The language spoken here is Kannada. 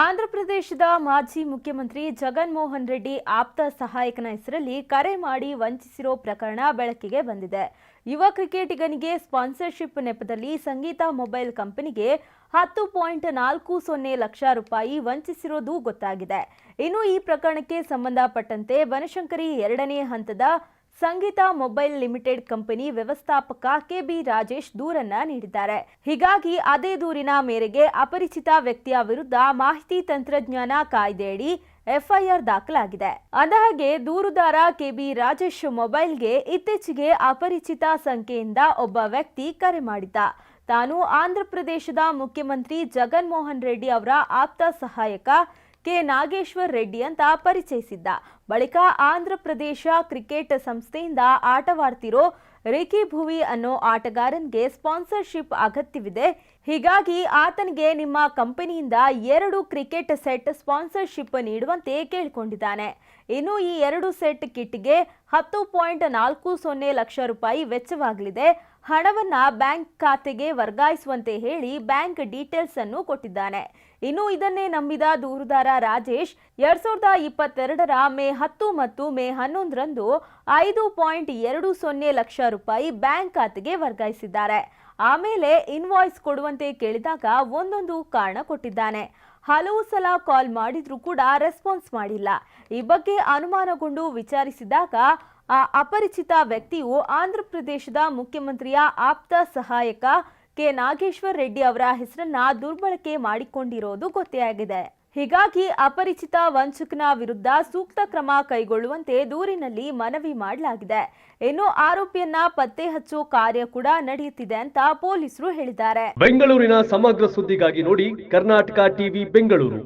ಆಂಧ್ರಪ್ರದೇಶದ ಮಾಜಿ ಮುಖ್ಯಮಂತ್ರಿ ಜಗನ್ ಮೋಹನ್ ರೆಡ್ಡಿ ಆಪ್ತ ಸಹಾಯಕನ ಹೆಸರಲ್ಲಿ ಕರೆ ಮಾಡಿ ವಂಚಿಸಿರೋ ಪ್ರಕರಣ ಬೆಳಕಿಗೆ ಬಂದಿದೆ. ಯುವ ಕ್ರಿಕೆಟಿಗನಿಗೆ ಸ್ಪಾನ್ಸರ್ಶಿಪ್ ನೆಪದಲ್ಲಿ ಸಂಗೀತ ಮೊಬೈಲ್ ಕಂಪನಿಗೆ 10.40 ಲಕ್ಷ ರೂಪಾಯಿ ವಂಚಿಸಿರೋದು ಗೊತ್ತಾಗಿದೆ. ಇನ್ನು ಈ ಪ್ರಕರಣಕ್ಕೆ ಸಂಬಂಧಪಟ್ಟಂತೆ ಬನಶಂಕರಿ 2ನೇ ಹಂತದ ಸಂಗೀತ ಮೊಬೈಲ್ ಲಿಮಿಟೆಡ್ ಕಂಪನಿ ವ್ಯವಸ್ಥಾಪಕ ಕೆಬಿ ರಾಜೇಶ್ ದೂರನ್ನ ನೀಡಿದ್ದಾರೆ. ಹೀಗಾಗಿ ಅದೇ ದೂರಿನ ಮೇರೆಗೆ ಅಪರಿಚಿತ ವ್ಯಕ್ತಿಯ ವಿರುದ್ಧ ಮಾಹಿತಿ ತಂತ್ರಜ್ಞಾನ ಕಾಯ್ದೆಯಡಿ ಎಫ್ಐಆರ್ ದಾಖಲಾಗಿದೆ. ಅಂದಹಾಗೆ ದೂರುದಾರ ಕೆಬಿ ರಾಜೇಶ್ ಮೊಬೈಲ್ಗೆ ಇತ್ತೀಚೆಗೆ ಅಪರಿಚಿತ ಸಂಖ್ಯೆಯಿಂದ ಒಬ್ಬ ವ್ಯಕ್ತಿ ಕರೆ ಮಾಡಿದ್ದ. ತಾನು ಆಂಧ್ರಪ್ರದೇಶದ ಮುಖ್ಯಮಂತ್ರಿ ಜಗನ್ ಮೋಹನ್ ರೆಡ್ಡಿ ಅವರ ಆಪ್ತ ಸಹಾಯಕ ಕೆ ನಾಗೇಶ್ವರ್ ರೆಡ್ಡಿ ಅಂತ ಪರಿಚಯಿಸಿದ್ದ. ಬಳಿಕ ಆಂಧ್ರಪ್ರದೇಶ ಕ್ರಿಕೆಟ್ ಸಂಸ್ಥೆಯಿಂದ ಆಟವಾಡ್ತಿರೋ ರಿಕಿ ಭುವಿ ಅನ್ನೋ ಆಟಗಾರನಿಗೆ ಸ್ಪಾನ್ಸರ್ಶಿಪ್ ಅಗತ್ಯವಿದೆ. ಹೀಗಾಗಿ ಆತನಿಗೆ ನಿಮ್ಮ ಕಂಪನಿಯಿಂದ 2 ಕ್ರಿಕೆಟ್ ಸೆಟ್ ಸ್ಪಾನ್ಸರ್ಶಿಪ್ ನೀಡುವಂತೆ ಕೇಳಿಕೊಂಡಿದ್ದಾನೆ. ಇನ್ನು ಈ 2 ಸೆಟ್ ಕಿಟ್ಗೆ 10.40 ಲಕ್ಷ ರೂಪಾಯಿ ವೆಚ್ಚವಾಗಲಿದೆ. ಹಣವನ್ನ ಬ್ಯಾಂಕ್ ಖಾತೆಗೆ ವರ್ಗಾಯಿಸುವಂತೆ ಹೇಳಿ ಬ್ಯಾಂಕ್ ಡೀಟೇಲ್ಸ್ ಅನ್ನು ಕೊಟ್ಟಿದ್ದಾನೆ. ಇನ್ನು ಇದನ್ನೇ ನಂಬಿದ ದೂರುದಾರ ರಾಜೇಶ್ 2022ರ ಮೇ 10 ಮತ್ತು ಮೇ 11ರಂದು 5.20 ಲಕ್ಷ ರೂಪಾಯಿ ಬ್ಯಾಂಕ್ ಖಾತೆಗೆ ವರ್ಗಾಯಿಸಿದ್ದಾರೆ. ಆಮೇಲೆ ಇನ್ವಾಯ್ಸ್ ಕೊಡುವಂತೆ ಕೇಳಿದಾಗ ಒಂದೊಂದು ಕಾರಣ ಕೊಟ್ಟಿದ್ದಾನೆ. ಹಲವು ಸಲ ಕಾಲ್ ಮಾಡಿದ್ರೂ ಕೂಡ ರೆಸ್ಪಾನ್ಸ್ ಮಾಡಿಲ್ಲ. ಈ ಬಗ್ಗೆ ಅನುಮಾನಗೊಂಡು ವಿಚಾರಿಸಿದಾಗ ಆ ಅಪರಿಚಿತ ವ್ಯಕ್ತಿಯು ಆಂಧ್ರಪ್ರದೇಶದ ಮುಖ್ಯಮಂತ್ರಿಯ ಆಪ್ತ ಸಹಾಯಕ ಕೆ ನಾಗೇಶ್ವರ್ ರೆಡ್ಡಿ ಅವರ ಹೆಸರನ್ನ ದುರ್ಬಳಕೆ ಮಾಡಿಕೊಂಡಿರೋದು ಗೊತ್ತಾಗಿದೆ. ಹೀಗಾಗಿ ಅಪರಿಚಿತ ವಂಚಕನ ವಿರುದ್ಧ ಸೂಕ್ತ ಕ್ರಮ ಕೈಗೊಳ್ಳುವಂತೆ ದೂರಿನಲ್ಲಿ ಮನವಿ ಮಾಡಲಾಗಿದೆ. ಇನ್ನು ಆರೋಪಿಯನ್ನ ಪತ್ತೆ ಹಚ್ಚೋ ಕಾರ್ಯ ಕೂಡ ನಡೆಯುತ್ತಿದೆ ಅಂತ ಪೊಲೀಸರು ಹೇಳಿದ್ದಾರೆ. ಬೆಂಗಳೂರಿನ ಸಮಗ್ರ ಸುದ್ದಿಗಾಗಿ ನೋಡಿ ಕರ್ನಾಟಕ ಟಿವಿ ಬೆಂಗಳೂರು.